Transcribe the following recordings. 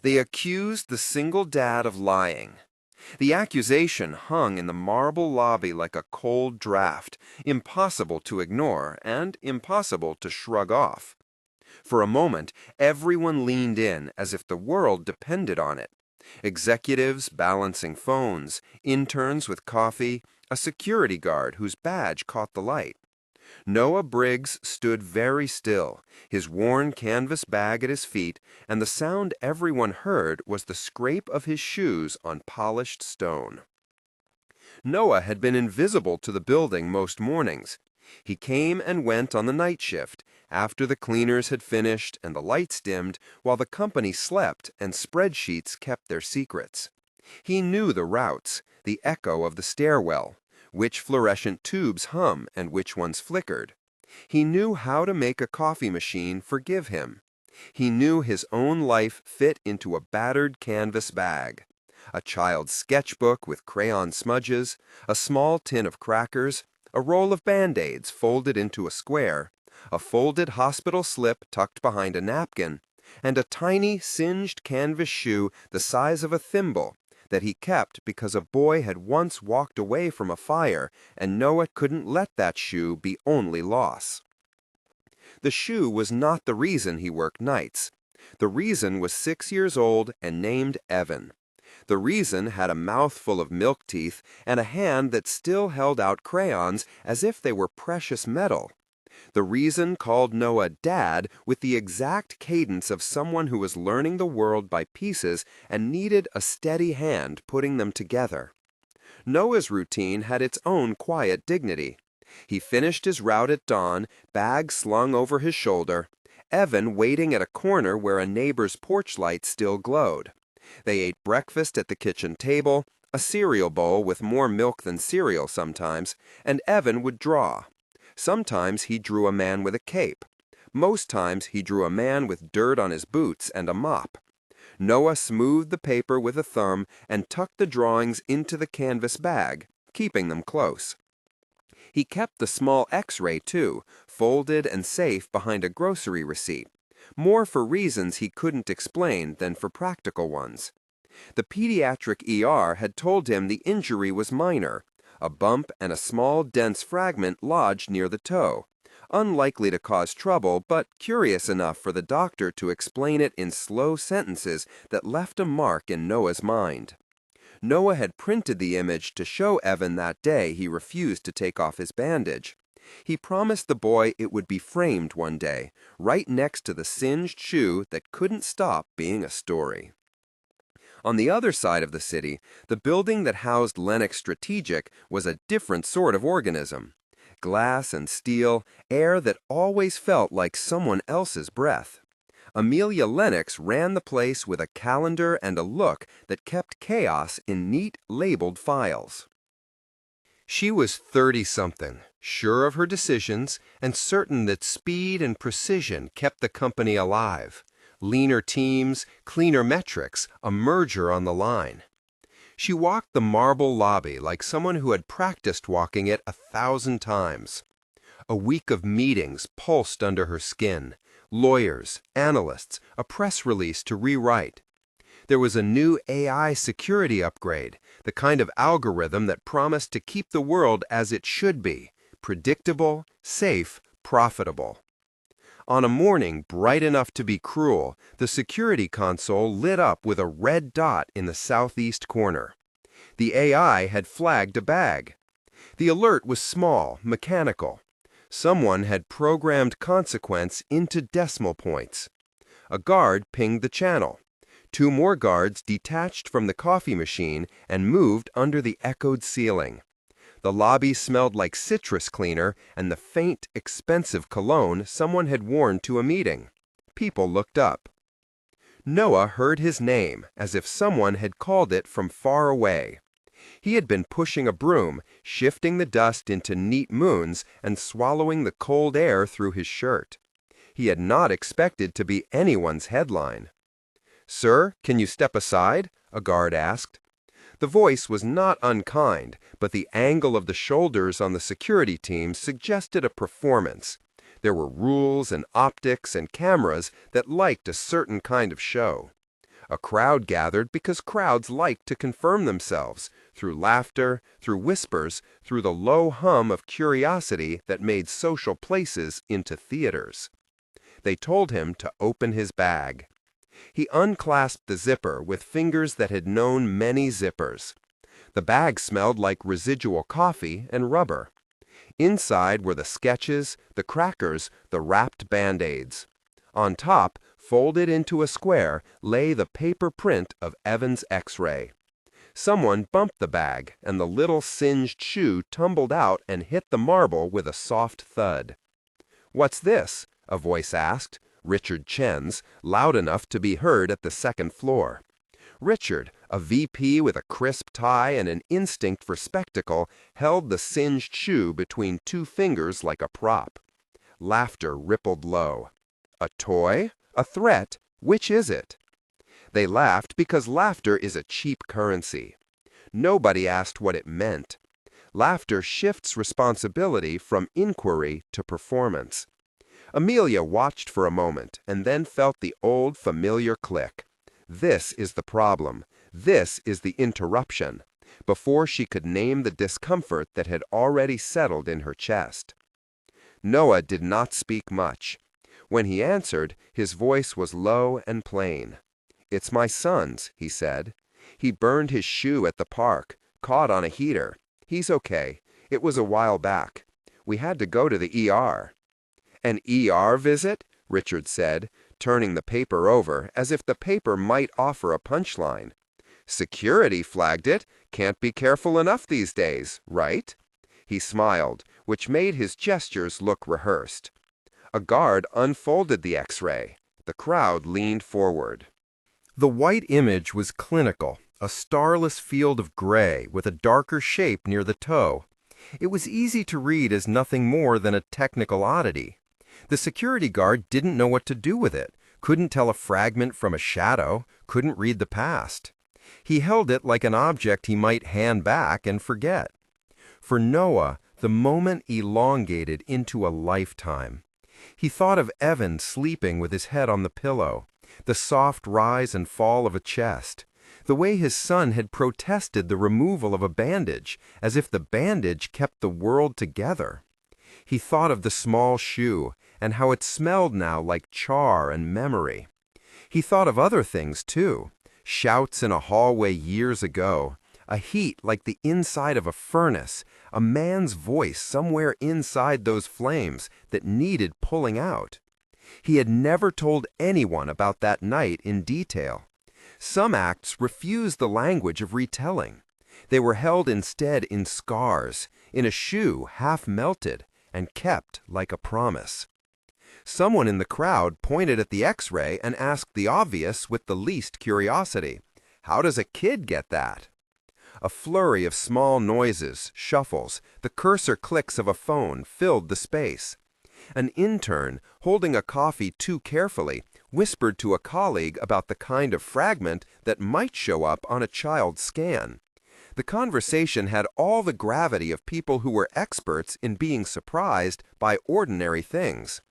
They accused the single dad of lying. The accusation hung in the marble lobby like a cold draft, impossible to ignore and impossible to shrug off. For a moment, everyone leaned in as if the world depended on it. Executives balancing phones, interns with coffee, a security guard whose badge caught the light. Noah Briggs stood very still, his worn canvas bag at his feet, and the sound everyone heard was the scrape of his shoes on polished stone. Noah had been invisible to the building most mornings. He came and went on the night shift, after the cleaners had finished and the lights dimmed, while the company slept and spreadsheets kept their secrets. He knew the routes, the echo of the stairwell, which fluorescent tubes hum and which ones flickered. He knew how to make a coffee machine forgive him. He knew his own life fit into a battered canvas bag. A child's sketchbook with crayon smudges, a small tin of crackers, a roll of Band-Aids folded into a square, a folded hospital slip tucked behind a napkin, and a tiny singed canvas shoe the size of a thimble that he kept because a boy had once walked away from a fire and Noah couldn't let that shoe be only loss. The shoe was not the reason he worked nights. The reason was 6 years old and named Evan. The reason had a mouthful of milk teeth and a hand that still held out crayons as if they were precious metal. The reason called Noah Dad with the exact cadence of someone who was learning the world by pieces and needed a steady hand putting them together. Noah's routine had its own quiet dignity. He finished his route at dawn, bag slung over his shoulder, Evan waiting at a corner where a neighbor's porch light still glowed. They ate breakfast at the kitchen table, a cereal bowl with more milk than cereal sometimes, and Evan would draw. Sometimes he drew a man with a cape. Most times he drew a man with dirt on his boots and a mop. Noah smoothed the paper with a thumb and tucked the drawings into the canvas bag, keeping them close. He kept the small X-ray, too, folded and safe behind a grocery receipt, more for reasons he couldn't explain than for practical ones. The pediatric ER had told him the injury was minor, a bump and a small dense fragment lodged near the toe, unlikely to cause trouble but curious enough for the doctor to explain it in slow sentences that left a mark in Noah's mind. Noah had printed the image to show Evan that day he refused to take off his bandage. He promised the boy it would be framed one day, right next to the singed shoe that couldn't stop being a story. On the other side of the city, the building that housed Lennox Strategic was a different sort of organism. Glass and steel, air that always felt like someone else's breath. Amelia Lennox ran the place with a calendar and a look that kept chaos in neat, labeled files. She was 30-something, sure of her decisions, and certain that speed and precision kept the company alive. Leaner teams, cleaner metrics, a merger on the line. She walked the marble lobby like someone who had practiced walking it 1,000 times. A week of meetings pulsed under her skin. Lawyers, analysts, a press release to rewrite. There was a new AI security upgrade, the kind of algorithm that promised to keep the world as it should be, predictable, safe, profitable. On a morning bright enough to be cruel, the security console lit up with a red dot in the southeast corner. The AI had flagged a bag. The alert was small, mechanical. Someone had programmed consequence into decimal points. A guard pinged the channel. 2 more guards detached from the coffee machine and moved under the echoed ceiling. The lobby smelled like citrus cleaner and the faint, expensive cologne someone had worn to a meeting. People looked up. Noah heard his name as if someone had called it from far away. He had been pushing a broom, shifting the dust into neat moons and swallowing the cold air through his shirt. He had not expected to be anyone's headline. "Sir, can you step aside?" a guard asked. The voice was not unkind, but the angle of the shoulders on the security team suggested a performance. There were rules and optics and cameras that liked a certain kind of show. A crowd gathered because crowds like to confirm themselves, through laughter, through whispers, through the low hum of curiosity that made social places into theaters. They told him to open his bag. He unclasped the zipper with fingers that had known many zippers. The bag smelled like residual coffee and rubber. Inside were the sketches, the crackers, the wrapped Band-Aids. On top, folded into a square, lay the paper print of Evan's X-ray. Someone bumped the bag, and the little singed shoe tumbled out and hit the marble with a soft thud. "What's this?" a voice asked, Richard Chen's, loud enough to be heard at the second floor. Richard, a VP with a crisp tie and an instinct for spectacle, held the singed shoe between two fingers like a prop. Laughter rippled low. "A toy? A threat? Which is it?" They laughed because laughter is a cheap currency. Nobody asked what it meant. Laughter shifts responsibility from inquiry to performance. Amelia watched for a moment and then felt the old familiar click. This is the problem. This is the interruption, before she could name the discomfort that had already settled in her chest. Noah did not speak much. When he answered, his voice was low and plain. "It's my son's," he said. "He burned his shoe at the park, caught on a heater. He's okay. It was a while back. We had to go to the ER." "An ER visit?" Richard said, turning the paper over as if the paper might offer a punchline. "Security flagged it. Can't be careful enough these days, right?" He smiled, which made his gestures look rehearsed. A guard unfolded the X-ray. The crowd leaned forward. The white image was clinical, a starless field of gray with a darker shape near the toe. It was easy to read as nothing more than a technical oddity. The security guard didn't know what to do with it, couldn't tell a fragment from a shadow, couldn't read the past. He held it like an object he might hand back and forget. For Noah, the moment elongated into a lifetime. He thought of Evan sleeping with his head on the pillow, the soft rise and fall of a chest, the way his son had protested the removal of a bandage, as if the bandage kept the world together. He thought of the small shoe, and how it smelled now like char and memory. He thought of other things, too. Shouts in a hallway years ago, a heat like the inside of a furnace, a man's voice somewhere inside those flames that needed pulling out. He had never told anyone about that night in detail. Some acts refused the language of retelling. They were held instead in scars, in a shoe half melted, and kept like a promise. Someone in the crowd pointed at the X-ray and asked the obvious with the least curiosity. "How does a kid get that?" A flurry of small noises, shuffles, the cursor clicks of a phone filled the space. An intern, holding a coffee too carefully, whispered to a colleague about the kind of fragment that might show up on a child's scan. The conversation had all the gravity of people who were experts in being surprised by ordinary things.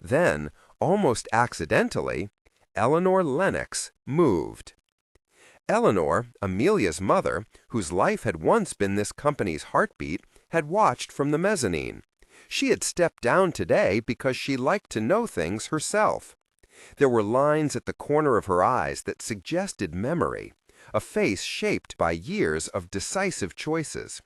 Then, almost accidentally, Eleanor Lennox moved. Eleanor, Amelia's mother, whose life had once been this company's heartbeat, had watched from the mezzanine. She had stepped down today because she liked to know things herself. There were lines at the corner of her eyes that suggested memory, a face shaped by years of decisive choices.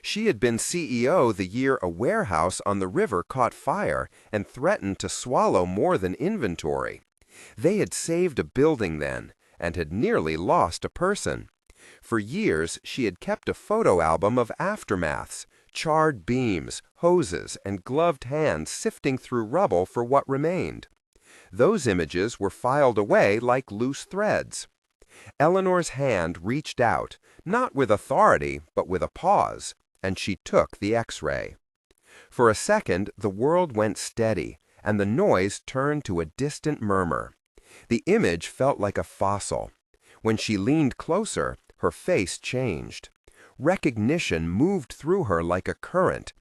She had been CEO the year a warehouse on the river caught fire and threatened to swallow more than inventory. They had saved a building then, and had nearly lost a person. For years, she had kept a photo album of aftermaths, charred beams, hoses, and gloved hands sifting through rubble for what remained. Those images were filed away like loose threads. Eleanor's hand reached out, not with authority, but with a pause, and she took the X-ray. For a second, the world went steady, and the noise turned to a distant murmur. The image felt like a fossil. When she leaned closer, her face changed. Recognition moved through her like a current.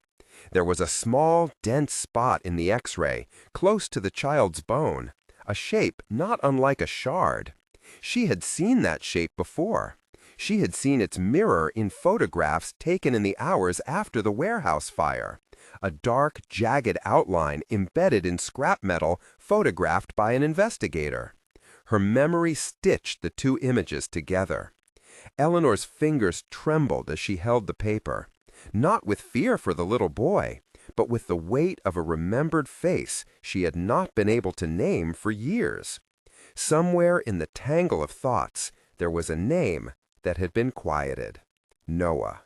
There was a small, dense spot in the X-ray, close to the child's bone, a shape not unlike a shard. She had seen that shape before. She had seen its mirror in photographs taken in the hours after the warehouse fire. A dark, jagged outline embedded in scrap metal photographed by an investigator. Her memory stitched the two images together. Eleanor's fingers trembled as she held the paper, not with fear for the little boy, but with the weight of a remembered face she had not been able to name for years. Somewhere in the tangle of thoughts, there was a name that had been quieted. Noah.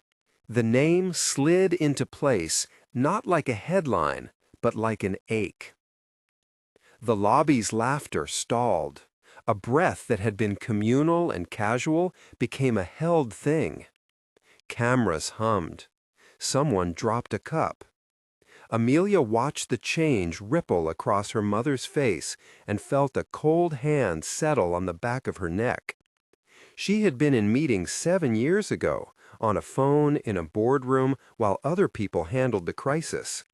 The name slid into place, not like a headline, but like an ache. The lobby's laughter stalled. A breath that had been communal and casual became a held thing. Cameras hummed. Someone dropped a cup. Amelia watched the change ripple across her mother's face and felt a cold hand settle on the back of her neck. She had been in meetings 7 years ago, on a phone in a boardroom while other people handled the crisis,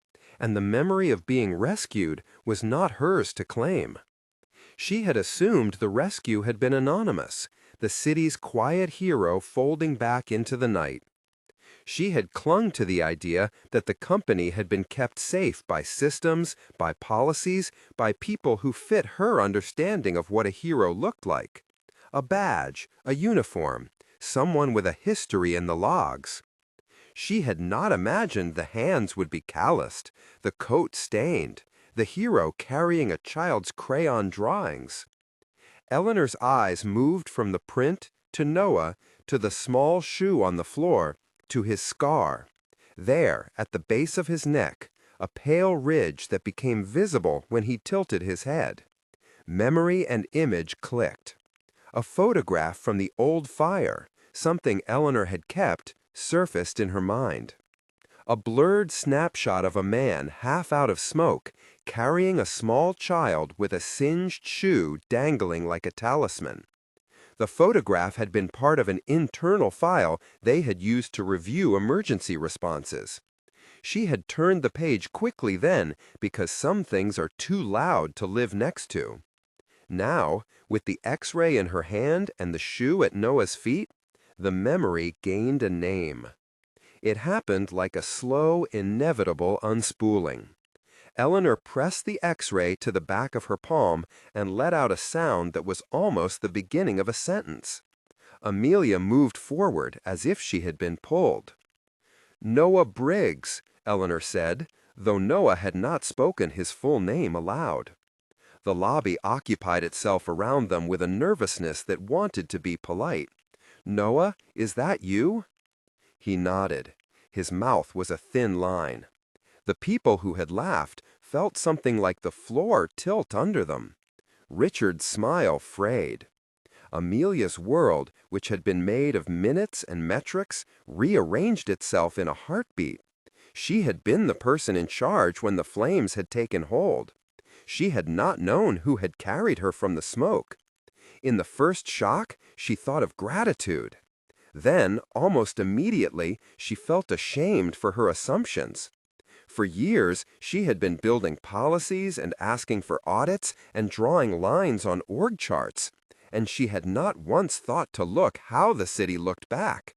and the memory of being rescued was not hers to claim. She had assumed the rescue had been anonymous, the city's quiet hero folding back into the night. She had clung to the idea that the company had been kept safe by systems, by policies, by people who fit her understanding of what a hero looked like. A badge, a uniform, someone with a history in the logs. She had not imagined the hands would be calloused, the coat stained, the hero carrying a child's crayon drawings. Eleanor's eyes moved from the print to Noah to the small shoe on the floor to his scar. There, at the base of his neck, a pale ridge that became visible when he tilted his head. Memory and image clicked. A photograph from the old fire, something Eleanor had kept, surfaced in her mind. A blurred snapshot of a man half out of smoke, carrying a small child with a singed shoe dangling like a talisman. The photograph had been part of an internal file they had used to review emergency responses. She had turned the page quickly then because some things are too loud to live next to. Now, with the X-ray in her hand and the shoe at Noah's feet, the memory gained a name. It happened like a slow, inevitable unspooling. Eleanor pressed the X-ray to the back of her palm and let out a sound that was almost the beginning of a sentence. Amelia moved forward as if she had been pulled. "Noah Briggs," Eleanor said, though Noah had not spoken his full name aloud. The lobby occupied itself around them with a nervousness that wanted to be polite. "Noah, is that you?" He nodded. His mouth was a thin line. The people who had laughed felt something like the floor tilt under them. Richard's smile frayed. Amelia's world, which had been made of minutes and metrics, rearranged itself in a heartbeat. She had been the person in charge when the flames had taken hold. She had not known who had carried her from the smoke. In the first shock, she thought of gratitude. Then, almost immediately, she felt ashamed for her assumptions. For years, she had been building policies and asking for audits and drawing lines on org charts, and she had not once thought to look how the city looked back.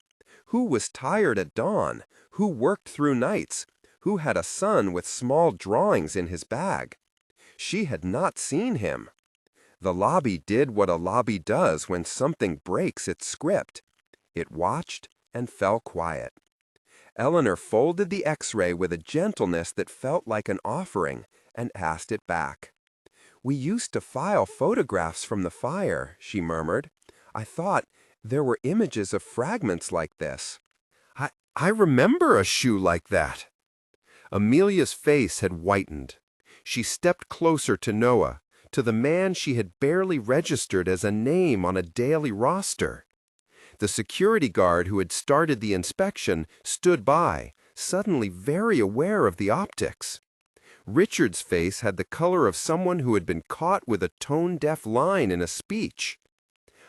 Who was tired at dawn? Who worked through nights? Who had a son with small drawings in his bag? She had not seen him. The lobby did what a lobby does when something breaks its script. It watched and fell quiet. Eleanor folded the X-ray with a gentleness that felt like an offering and asked it back. "We used to file photographs from the fire," she murmured. "I thought there were images of fragments like this. I remember a shoe like that." Amelia's face had whitened. She stepped closer to Noah, to the man she had barely registered as a name on a daily roster. The security guard who had started the inspection stood by, suddenly very aware of the optics. Richard's face had the color of someone who had been caught with a tone-deaf line in a speech.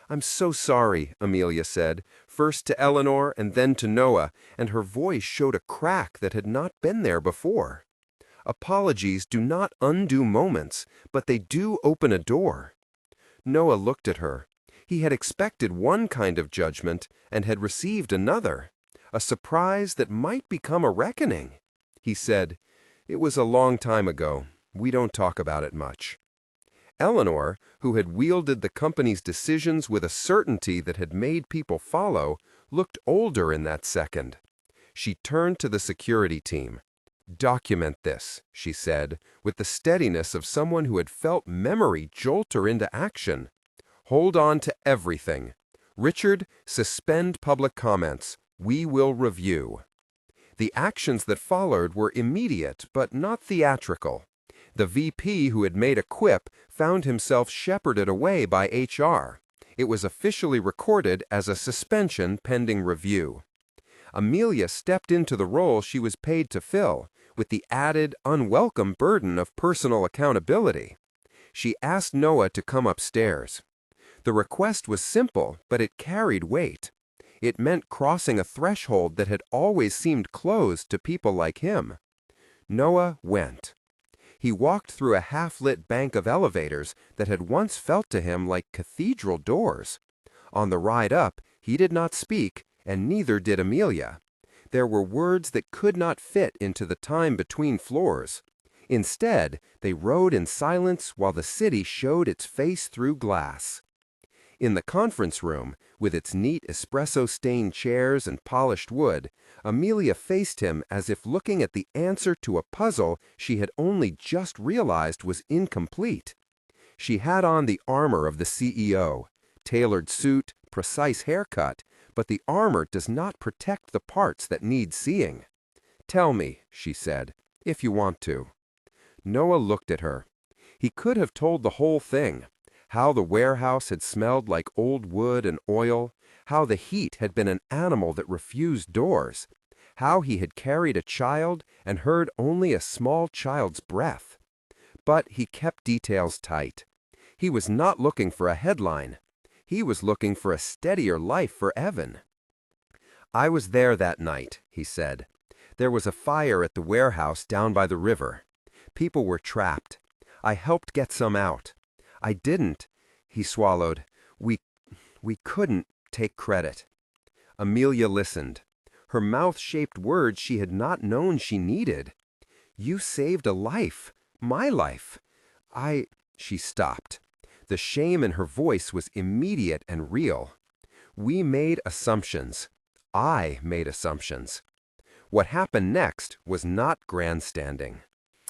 "I'm so sorry," Amelia said, first to Eleanor and then to Noah, and her voice showed a crack that had not been there before. Apologies do not undo moments, but they do open a door. Noah looked at her. He had expected one kind of judgment and had received another, a surprise that might become a reckoning. He said, "It was a long time ago. We don't talk about it much." Eleanor, who had wielded the company's decisions with a certainty that had made people follow, looked older in that second. She turned to the security team. "Document this," she said, with the steadiness of someone who had felt memory jolt her into action. "Hold on to everything. Richard, suspend public comments. We will review." The actions that followed were immediate but not theatrical. The VP who had made a quip found himself shepherded away by HR. It was officially recorded as a suspension pending review. Amelia stepped into the role she was paid to fill, with the added, unwelcome burden of personal accountability. She asked Noah to come upstairs. The request was simple, but it carried weight. It meant crossing a threshold that had always seemed closed to people like him. Noah went. He walked through a half-lit bank of elevators that had once felt to him like cathedral doors. On the ride up, he did not speak, and neither did Amelia. There were words that could not fit into the time between floors. Instead, they rode in silence while the city showed its face through glass. In the conference room, with its neat espresso-stained chairs and polished wood, Amelia faced him as if looking at the answer to a puzzle she had only just realized was incomplete. She had on the armor of the CEO, tailored suit, precise haircut, but the armor does not protect the parts that need seeing. "Tell me," she said, "if you want to." Noah looked at her. He could have told the whole thing. How the warehouse had smelled like old wood and oil, how the heat had been an animal that refused doors, how he had carried a child and heard only a small child's breath. But he kept details tight. He was not looking for a headline. He was looking for a steadier life for Evan. "I was there that night," he said. "There was a fire at the warehouse down by the river. People were trapped. I helped get some out. I didn't," he swallowed. We couldn't take credit." Amelia listened. Her mouth-shaped words she had not known she needed. "You saved a life. My life. She stopped. The shame in her voice was immediate and real. "We made assumptions. I made assumptions." What happened next was not grandstanding.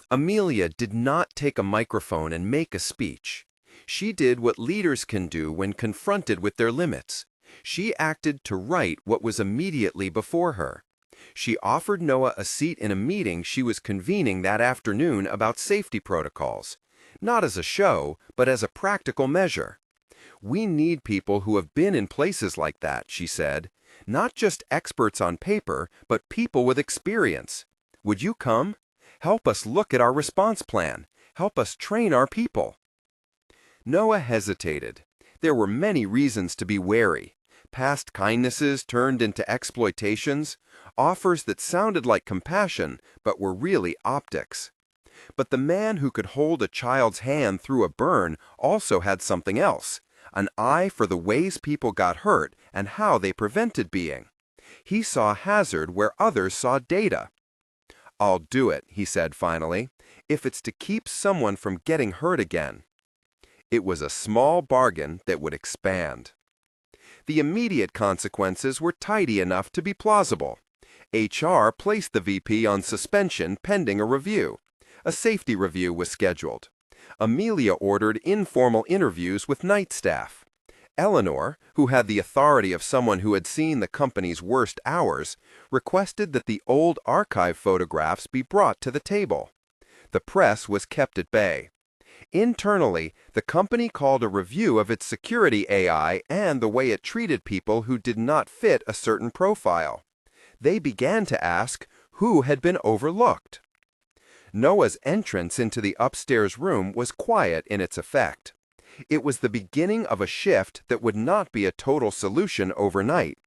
Amelia did not take a microphone and make a speech. She did what leaders can do when confronted with their limits. She acted to right what was immediately before her. She offered Noah a seat in a meeting she was convening that afternoon about safety protocols, not as a show, but as a practical measure. "We need people who have been in places like that," she said. "Not just experts on paper, but people with experience. Would you come? Help us look at our response plan. Help us train our people." Noah hesitated. There were many reasons to be wary. Past kindnesses turned into exploitations, offers that sounded like compassion but were really optics. But the man who could hold a child's hand through a burn also had something else, an eye for the ways people got hurt and how they prevented being. He saw hazard where others saw data. "I'll do it," he said finally, "if it's to keep someone from getting hurt again." It was a small bargain that would expand. The immediate consequences were tidy enough to be plausible. HR placed the VP on suspension pending a review. A safety review was scheduled. Amelia ordered informal interviews with night staff. Eleanor, who had the authority of someone who had seen the company's worst hours, requested that the old archive photographs be brought to the table. The press was kept at bay. Internally, the company called a review of its security AI and the way it treated people who did not fit a certain profile. They began to ask who had been overlooked. Noah's entrance into the upstairs room was quiet in its effect. It was the beginning of a shift that would not be a total solution overnight.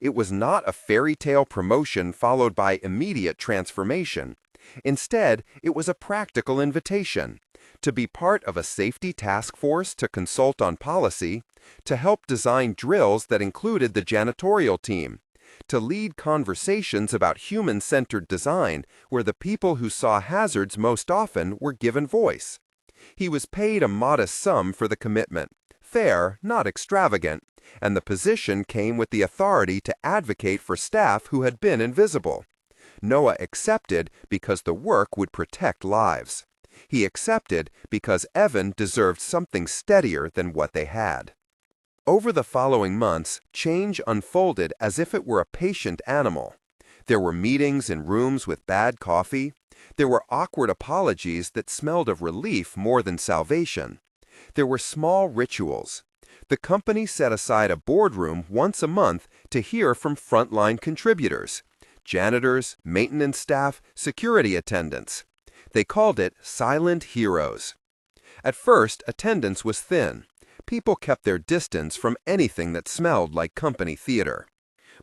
It was not a fairy tale promotion followed by immediate transformation. Instead, it was a practical invitation, to be part of a safety task force to consult on policy, to help design drills that included the janitorial team, to lead conversations about human-centered design where the people who saw hazards most often were given voice. He was paid a modest sum for the commitment, fair, not extravagant, and the position came with the authority to advocate for staff who had been invisible. Noah accepted because the work would protect lives. He accepted because Evan deserved something steadier than what they had. Over the following months, change unfolded as if it were a patient animal. There were meetings in rooms with bad coffee. There were awkward apologies that smelled of relief more than salvation. There were small rituals. The company set aside a boardroom once a month to hear from frontline contributors: janitors, maintenance staff, security attendants. They called it Silent Heroes. At first, attendance was thin. People kept their distance from anything that smelled like company theater.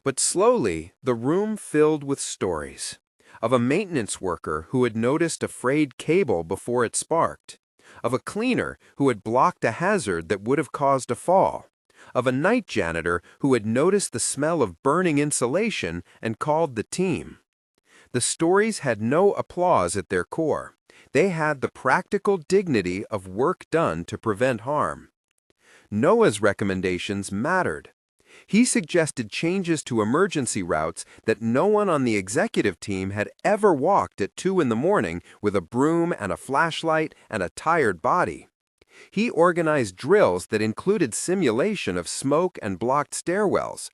But slowly, the room filled with stories of a maintenance worker who had noticed a frayed cable before it sparked, of a cleaner who had blocked a hazard that would have caused a fall, of a night janitor who had noticed the smell of burning insulation and called the team. The stories had no applause at their core. They had the practical dignity of work done to prevent harm. Noah's recommendations mattered. He suggested changes to emergency routes that no one on the executive team had ever walked at 2 in the morning with a broom and a flashlight and a tired body. He organized drills that included simulation of smoke and blocked stairwells.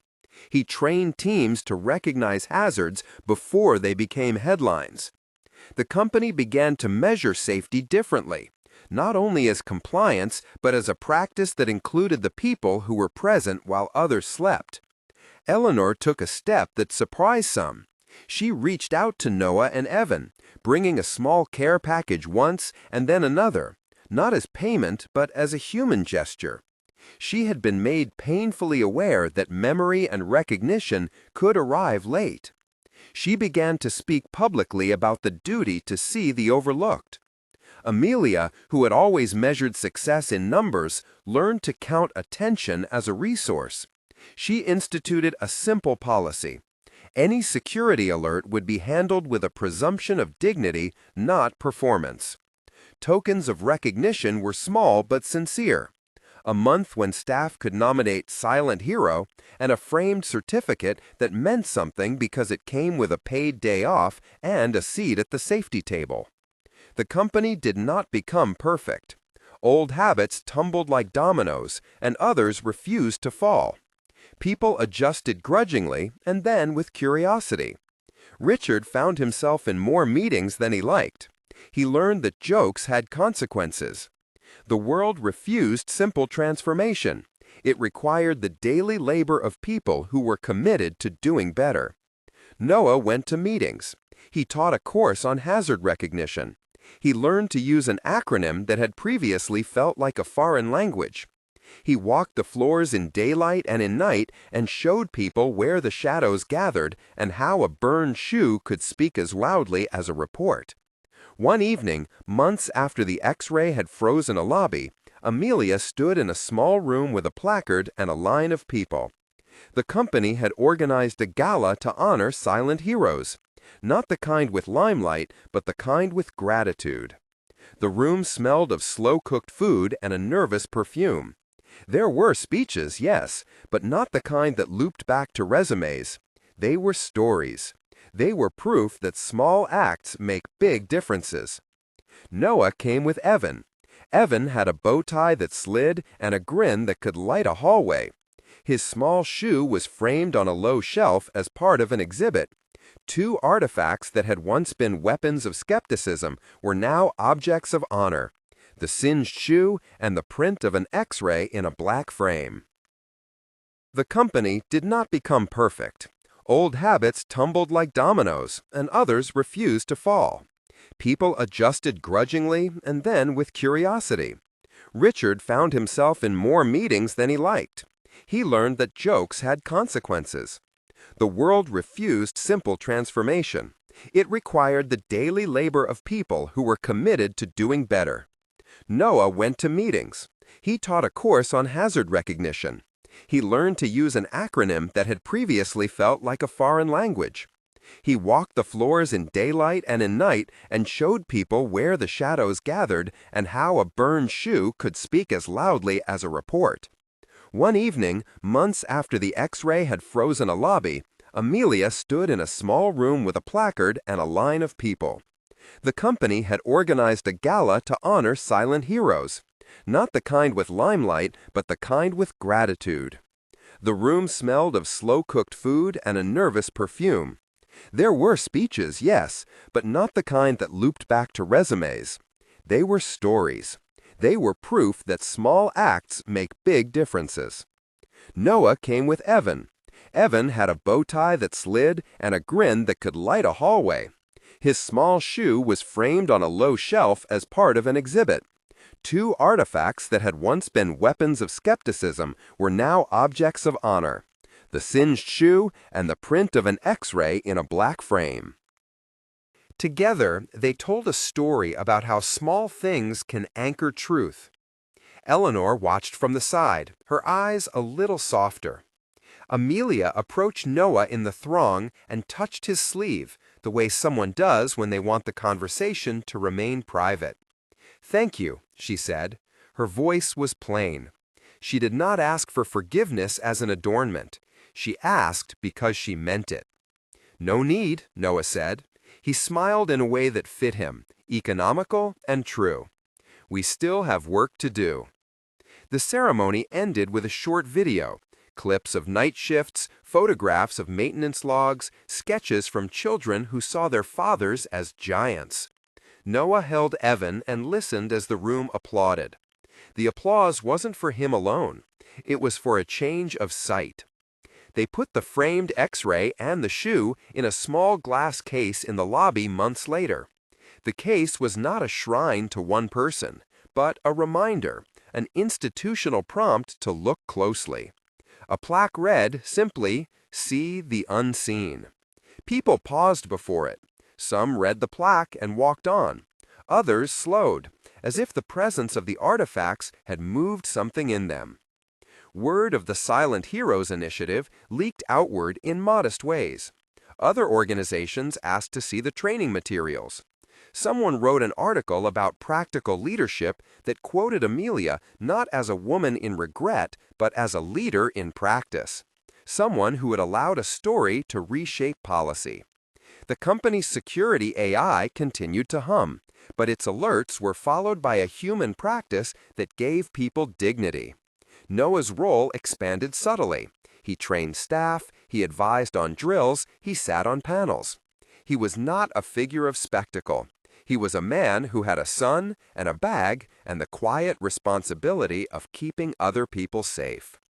He trained teams to recognize hazards before they became headlines. The company began to measure safety differently, not only as compliance, but as a practice that included the people who were present while others slept. Eleanor took a step that surprised some. She reached out to Noah and Evan, bringing a small care package once and then another, not as payment, but as a human gesture. She had been made painfully aware that memory and recognition could arrive late. She began to speak publicly about the duty to see the overlooked. Amelia, who had always measured success in numbers, learned to count attention as a resource. She instituted a simple policy. Any security alert would be handled with a presumption of dignity, not performance. Tokens of recognition were small but sincere. A month when staff could nominate Silent Hero, and a framed certificate that meant something because it came with a paid day off and a seat at the safety table. The company did not become perfect. Old habits tumbled like dominoes, and others refused to fall. People adjusted grudgingly and then with curiosity. Richard found himself in more meetings than he liked. He learned that jokes had consequences. The world refused simple transformation. It required the daily labor of people who were committed to doing better. Noah went to meetings. He taught a course on hazard recognition. He learned to use an acronym that had previously felt like a foreign language. He walked the floors in daylight and in night and showed people where the shadows gathered and how a burned shoe could speak as loudly as a report. One evening, months after the X-ray had frozen a lobby, Amelia stood in a small room with a placard and a line of people. The company had organized a gala to honor silent heroes. Not the kind with limelight, but the kind with gratitude. The room smelled of slow-cooked food and a nervous perfume. There were speeches, yes, but not the kind that looped back to resumes. They were stories. They were proof that small acts make big differences. Noah came with Evan. Evan had a bow tie that slid and a grin that could light a hallway. His small shoe was framed on a low shelf as part of an exhibit. 2 artifacts that had once been weapons of skepticism were now objects of honor: the singed shoe and the print of an X-ray in a black frame. The company did not become perfect. Old habits tumbled like dominoes, and others refused to fall. People adjusted grudgingly and then with curiosity. Richard found himself in more meetings than he liked. He learned that jokes had consequences. The world refused simple transformation. It required the daily labor of people who were committed to doing better. Noah went to meetings. He taught a course on hazard recognition. He learned to use an acronym that had previously felt like a foreign language. He walked the floors in daylight and in night and showed people where the shadows gathered and how a burned shoe could speak as loudly as a report. One evening, months after the X-ray had frozen a lobby, Amelia stood in a small room with a placard and a line of people. The company had organized a gala to honor silent heroes, not the kind with limelight, but the kind with gratitude. The room smelled of slow-cooked food and a nervous perfume. There were speeches, yes, but not the kind that looped back to resumes. They were stories. They were proof that small acts make big differences. Noah came with Evan. Evan had a bow tie that slid and a grin that could light a hallway. His small shoe was framed on a low shelf as part of an exhibit. Two artifacts that had once been weapons of skepticism were now objects of honor: the singed shoe and the print of an X-ray in a black frame. Together, they told a story about how small things can anchor truth. Eleanor watched from the side, her eyes a little softer. Amelia approached Noah in the throng and touched his sleeve, the way someone does when they want the conversation to remain private. "Thank you," she said. Her voice was plain. She did not ask for forgiveness as an adornment. She asked because she meant it. "No need," Noah said. He smiled in a way that fit him, economical and true. "We still have work to do." The ceremony ended with a short video, clips of night shifts, photographs of maintenance logs, sketches from children who saw their fathers as giants. Noah held Evan and listened as the room applauded. The applause wasn't for him alone. It was for a change of sight. They put the framed X-ray and the shoe in a small glass case in the lobby months later. The case was not a shrine to one person, but a reminder, an institutional prompt to look closely. A plaque read simply, "See the unseen." People paused before it. Some read the plaque and walked on. Others slowed, as if the presence of the artifacts had moved something in them. Word of the Silent Heroes initiative leaked outward in modest ways. Other organizations asked to see the training materials. Someone wrote an article about practical leadership that quoted Amelia not as a woman in regret, but as a leader in practice. Someone who had allowed a story to reshape policy. The company's security AI continued to hum, but its alerts were followed by a human practice that gave people dignity. Noah's role expanded subtly. He trained staff, he advised on drills, he sat on panels. He was not a figure of spectacle. He was a man who had a son and a bag and the quiet responsibility of keeping other people safe.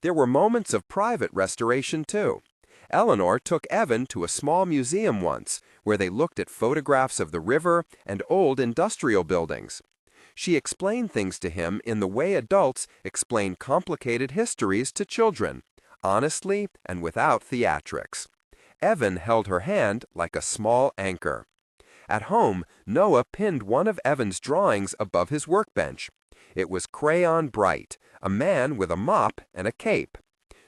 There were moments of private restoration, too. Eleanor took Evan to a small museum once, where they looked at photographs of the river and old industrial buildings. She explained things to him in the way adults explain complicated histories to children, honestly and without theatrics. Evan held her hand like a small anchor. At home, Noah pinned one of Evan's drawings above his workbench. It was crayon bright, a man with a mop and a cape.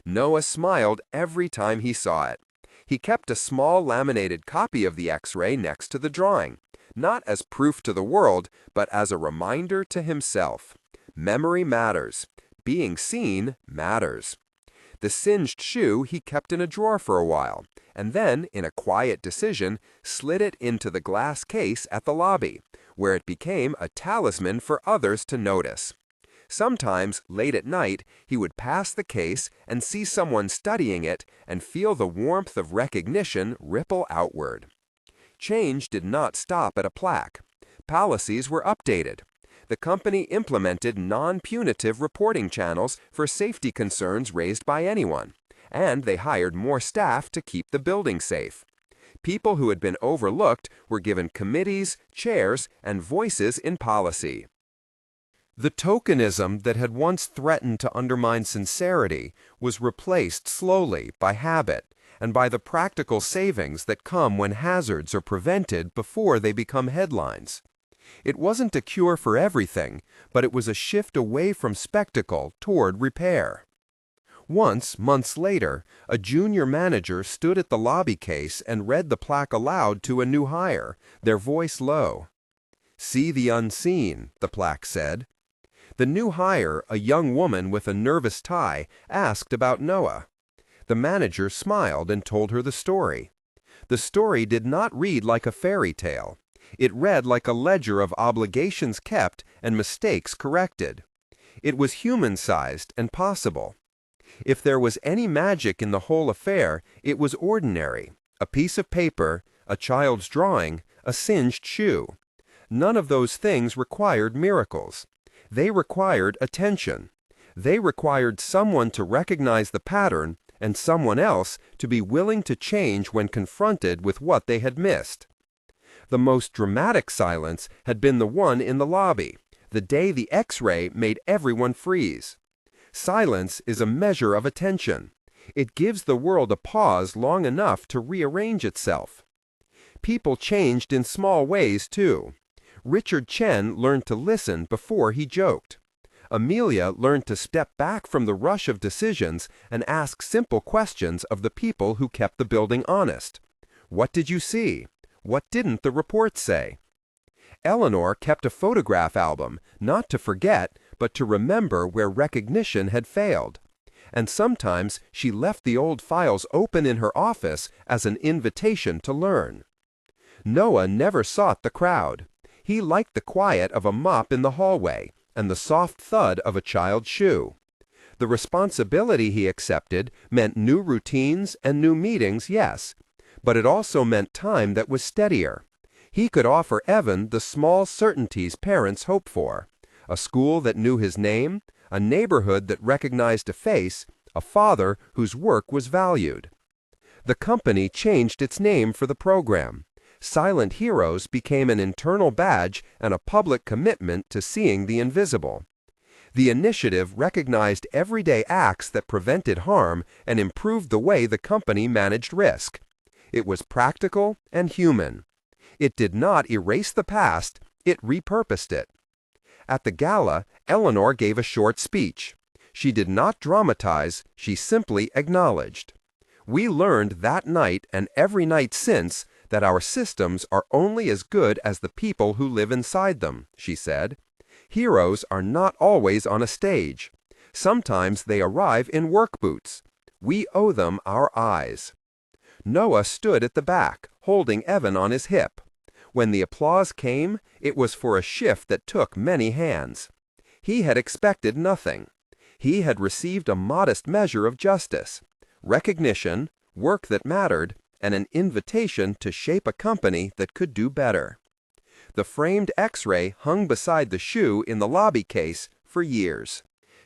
Noah smiled every time he saw it. He kept a small laminated copy of the X-ray next to the drawing, not as proof to the world, but as a reminder to himself. Memory matters. Being seen matters. The singed shoe he kept in a drawer for a while, and then, in a quiet decision, slid it into the glass case at the lobby, where it became a talisman for others to notice. Sometimes, late at night, he would pass the case and see someone studying it and feel the warmth of recognition ripple outward. Change did not stop at a plaque. Policies were updated. The company implemented non-punitive reporting channels for safety concerns raised by anyone, and they hired more staff to keep the building safe. People who had been overlooked were given committees, chairs, and voices in policy. The tokenism that had once threatened to undermine sincerity was replaced slowly by habit and by the practical savings that come when hazards are prevented before they become headlines. It wasn't a cure for everything, but it was a shift away from spectacle toward repair. Once, months later, a junior manager stood at the lobby case and read the plaque aloud to a new hire, their voice low. "See the unseen," the plaque said. The new hire, a young woman with a nervous tie, asked about Noah. The manager smiled and told her the story. The story did not read like a fairy tale. It read like a ledger of obligations kept and mistakes corrected. It was human-sized and possible. If there was any magic in the whole affair, it was ordinary: a piece of paper, a child's drawing, a singed shoe. None of those things required miracles. They required attention. They required someone to recognize the pattern and someone else to be willing to change when confronted with what they had missed. The most dramatic silence had been the one in the lobby, the day the X-ray made everyone freeze. Silence is a measure of attention. It gives the world a pause long enough to rearrange itself. People changed in small ways, too. Richard Chen learned to listen before he joked. Amelia learned to step back from the rush of decisions and ask simple questions of the people who kept the building honest. What did you see? What didn't the report say? Eleanor kept a photograph album, not to forget, but to remember where recognition had failed. And sometimes she left the old files open in her office as an invitation to learn. Noah never sought the crowd. He liked the quiet of a mop in the hallway and the soft thud of a child's shoe. The responsibility he accepted meant new routines and new meetings, yes, but it also meant time that was steadier. He could offer Evan the small certainties parents hope for: a school that knew his name, a neighborhood that recognized a face, a father whose work was valued. The company changed its name for the program. Silent Heroes became an internal badge and a public commitment to seeing the invisible. The initiative recognized everyday acts that prevented harm and improved the way the company managed risk. It was practical and human. It did not erase the past, it repurposed it. At the gala, Eleanor gave a short speech. She did not dramatize, she simply acknowledged. "We learned that night and every night since that our systems are only as good as the people who live inside them," she said. "Heroes are not always on a stage. Sometimes they arrive in work boots. We owe them our eyes." Noah stood at the back, holding Evan on his hip. When the applause came, it was for a shift that took many hands. He had expected nothing. He had received a modest measure of justice: recognition, work that mattered, and an invitation to shape a company that could do better. The framed X-ray hung beside the shoe in the lobby case for years.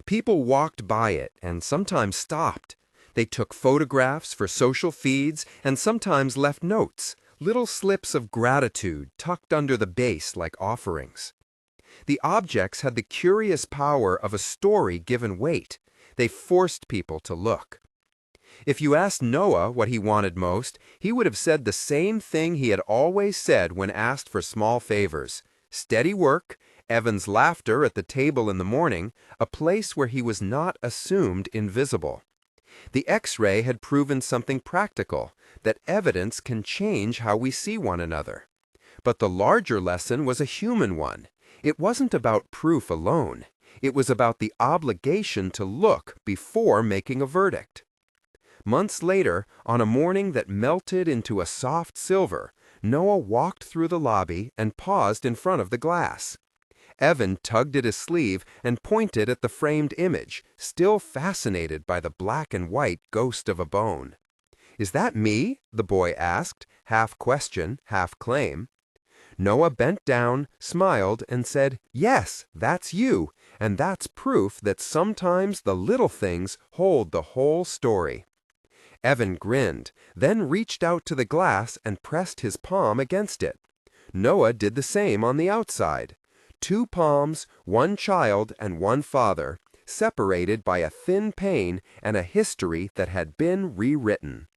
People walked by it and sometimes stopped. They took photographs for social feeds and sometimes left notes, little slips of gratitude tucked under the base like offerings. The objects had the curious power of a story given weight. They forced people to look. If you asked Noah what he wanted most, he would have said the same thing he had always said when asked for small favors: steady work, Evan's laughter at the table in the morning, a place where he was not assumed invisible. The X-ray had proven something practical, that evidence can change how we see one another. But the larger lesson was a human one. It wasn't about proof alone. It was about the obligation to look before making a verdict. Months later, on a morning that melted into a soft silver, Noah walked through the lobby and paused in front of the glass. Evan tugged at his sleeve and pointed at the framed image, still fascinated by the black and white ghost of a bone. "Is that me?" the boy asked, half question, half claim. Noah bent down, smiled, and said, "Yes, that's you, and that's proof that sometimes the little things hold the whole story." Evan grinned, then reached out to the glass and pressed his palm against it. Noah did the same on the outside. 2 palms, 1 child and 1 father, separated by a thin pane and a history that had been rewritten.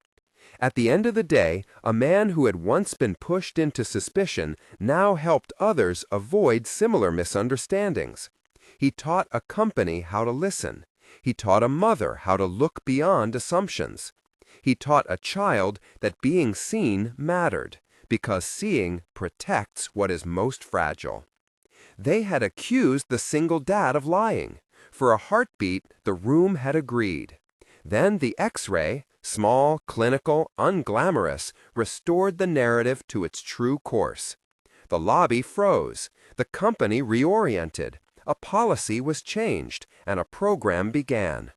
At the end of the day, a man who had once been pushed into suspicion now helped others avoid similar misunderstandings. He taught a company how to listen. He taught a mother how to look beyond assumptions. He taught a child that being seen mattered, because seeing protects what is most fragile. They had accused the single dad of lying. For a heartbeat, the room had agreed. Then the X-ray, small, clinical, unglamorous, restored the narrative to its true course. The lobby froze. The company reoriented. A policy was changed, and a program began.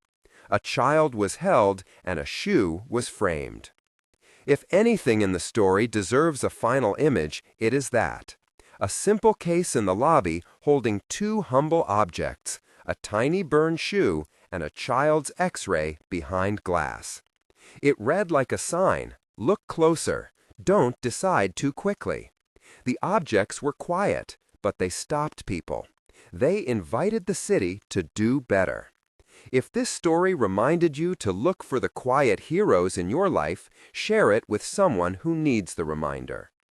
A child was held, and a shoe was framed. If anything in the story deserves a final image, it is that. A simple case in the lobby holding two humble objects, a tiny burned shoe and a child's X-ray behind glass. It read like a sign, "Look closer. Don't decide too quickly." The objects were quiet, but they stopped people. They invited the city to do better. If this story reminded you to look for the quiet heroes in your life, share it with someone who needs the reminder.